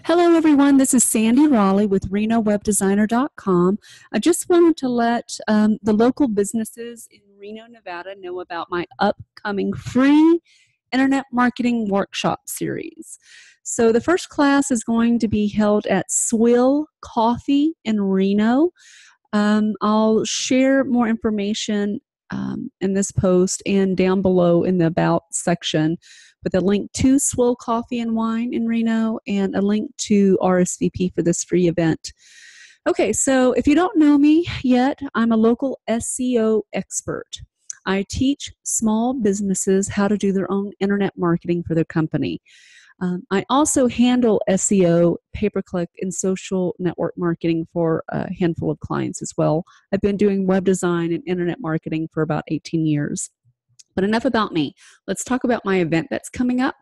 Hello, everyone. This is Sandy Raleigh with RenoWebDesigner.com. I just wanted to let the local businesses in Reno, Nevada know about my upcoming free Internet Marketing Workshop series. So the first class is going to be held at Swill Coffee in Reno. I'll share more information in this post and down below in the About section with a link to Swill Coffee and Wine in Reno and a link to RSVP for this free event. Okay, so if you don't know me yet, I'm a local SEO expert. I teach small businesses how to do their own internet marketing for their company. I also handle SEO, pay-per-click, and social network marketing for a handful of clients as well. I've been doing web design and internet marketing for about 18 years. But enough about me. Let's talk about my event that's coming up.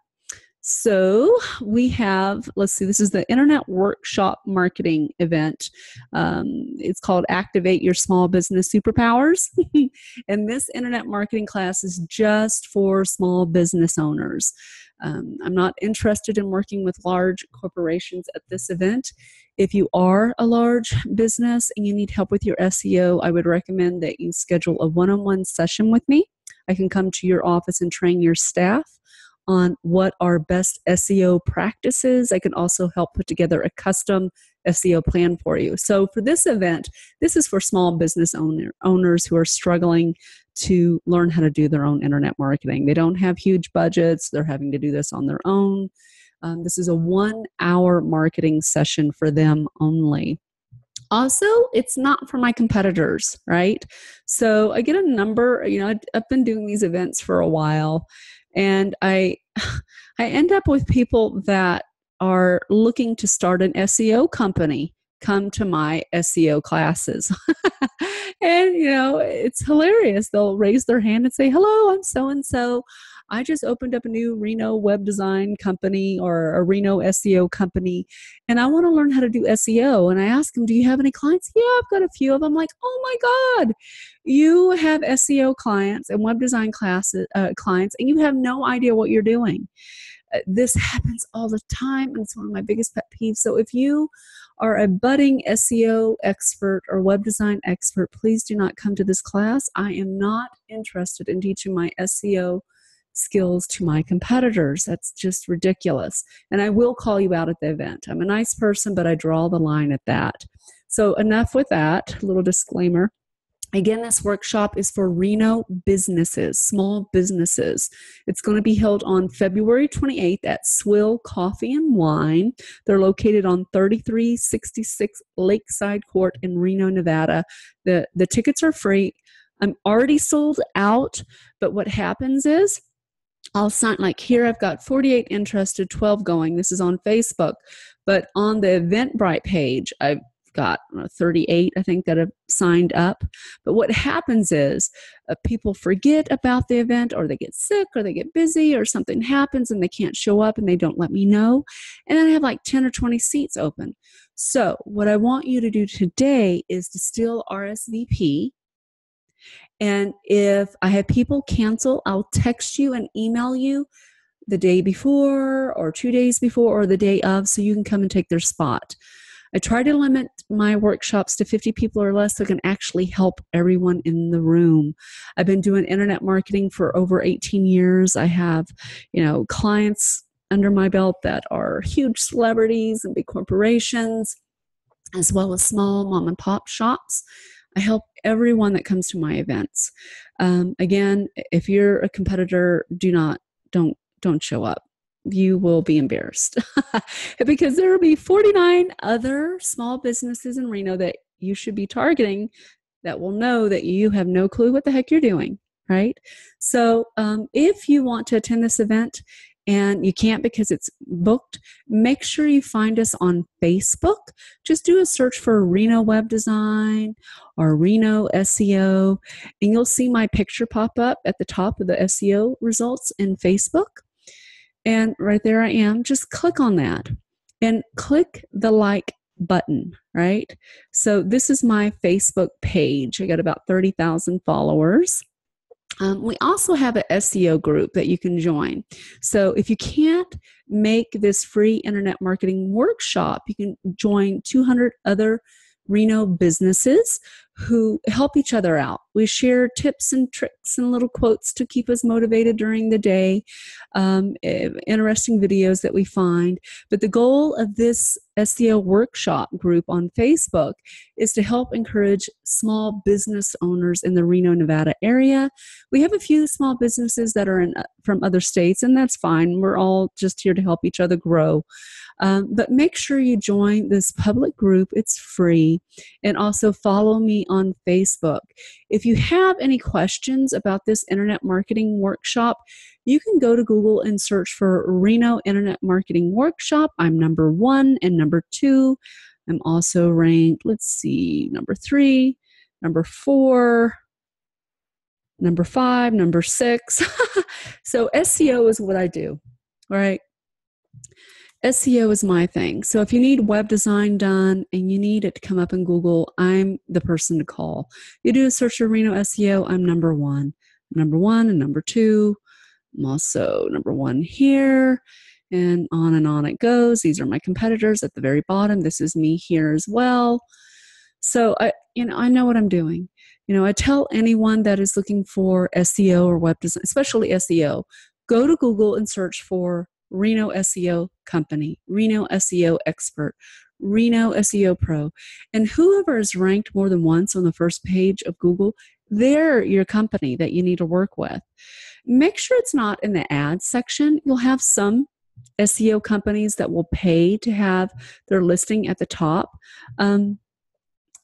So we have, let's see, this is the Internet Workshop Marketing event. It's called Activate Your Small Business Superpowers. And this Internet Marketing class is just for small business owners. I'm not interested in working with large corporations at this event. If you are a large business and you need help with your SEO, I would recommend that you schedule a one-on-one session with me. I can come to your office and train your staff on what are best SEO practices. I can also help put together a custom SEO plan for you. So for this event, this is for small business owners who are struggling to learn how to do their own internet marketing. They don't have huge budgets. They're having to do this on their own. This is a 1-hour marketing session for them only. Also, it's not for my competitors, right? So I get a number, I've been doing these events for a while, and I end up with people that are looking to start an SEO company come to my SEO classes. And, it's hilarious. They'll raise their hand and say, hello, I'm so-and-so. I just opened up a new Reno web design company or a Reno SEO company, and I want to learn how to do SEO. And I ask them, do you have any clients? Yeah, I've got a few of them. I'm like, oh my God, you have SEO clients and web design clients, and you have no idea what you're doing. This happens all the time, and it's one of my biggest pet peeves. So if you are a budding SEO expert or web design expert, please do not come to this class. I am not interested in teaching my SEO skills to my competitors. That's just ridiculous. And I will call you out at the event. I'm a nice person, but I draw the line at that. So enough with that little disclaimer. Again, this workshop is for Reno businesses, small businesses. It's going to be held on February 28th at Swill Coffee and Wine. They're located on 3366 Lakeside Court in Reno, Nevada. The tickets are free. I'm already sold out, but what happens is I'll sign, like here I've got 48 interested, 12 going. This is on Facebook. But on the Eventbrite page, I've got 38, I think, that have signed up. But what happens is people forget about the event, or they get sick, or they get busy, or something happens and they can't show up and they don't let me know. And then I have like 10 or 20 seats open. So what I want you to do today is to still RSVP. And if I have people cancel, I'll text you and email you the day before or 2 days before or the day of, so you can come and take their spot. I try to limit my workshops to 50 people or less so I can actually help everyone in the room. I've been doing internet marketing for over 18 years. I have, clients under my belt that are huge celebrities and big corporations, as well as small mom and pop shops. I help everyone that comes to my events. Again, if you're a competitor, don't show up. You will be embarrassed because there will be 49 other small businesses in Reno that you should be targeting that will know that you have no clue what the heck you're doing, right? So if you want to attend this event and you can't because it's booked, make sure you find us on Facebook. Just do a search for Reno Web Design or Reno SEO, and you'll see my picture pop up at the top of the SEO results in Facebook. And right there I am. Just click on that and click the like button, right? So this is my Facebook page. I got about 30,000 followers. We also have an SEO group that you can join. So if you can't make this free internet marketing workshop, you can join 200 other Reno businesses who help each other out. We share tips and tricks and little quotes to keep us motivated during the day, interesting videos that we find. But the goal of this SEO workshop group on Facebook is to help encourage small business owners in the Reno, Nevada area. We have a few small businesses that are from other states, and that's fine. We're all just here to help each other grow. But make sure you join this public group. It's free. And also follow me on Facebook. If you have any questions about this internet marketing workshop, you can go to Google and search for Reno Internet Marketing Workshop. I'm number 1 and number 2. I'm also ranked, let's see, number 3, number 4, number 5, number 6. So SEO is what I do, all right? SEO is my thing. So if you need web design done and you need it to come up in Google, I'm the person to call. You do a search for Reno SEO, I'm number 1. Number 1 and number 2. I'm also number 1 here, and on it goes. These are my competitors at the very bottom. This is me here as well. So I know what I'm doing. I tell anyone that is looking for SEO or web design, especially SEO, go to Google and search for Reno SEO company, Reno SEO expert, Reno SEO pro. And whoever is ranked more than once on the first page of Google, they're your company that you need to work with. Make sure it's not in the ads section. You'll have some SEO companies that will pay to have their listing at the top. And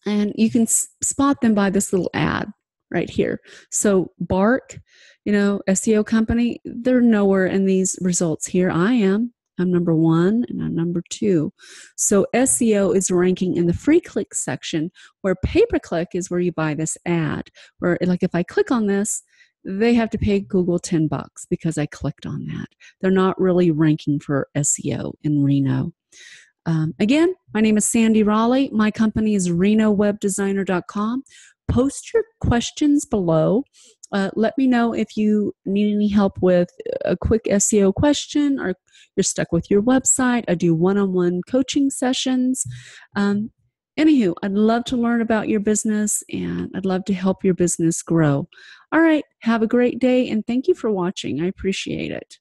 you can spot them by this little ad right here. So Bark, SEO company, they're nowhere in these results here. I'm number 1 and I'm number 2. So SEO is ranking in the free click section, where pay-per-click is where you buy this ad, where like if I click on this, they have to pay Google $10 because I clicked on that. They're not really ranking for SEO in Reno. Again, my name is Sandy Raleigh. My company is renowebdesigner.com. Post your questions below. Let me know if you need any help with a quick SEO question or you're stuck with your website. I do one-on-one coaching sessions. Anywho, I'd love to learn about your business and I'd love to help your business grow. All right, have a great day and thank you for watching. I appreciate it.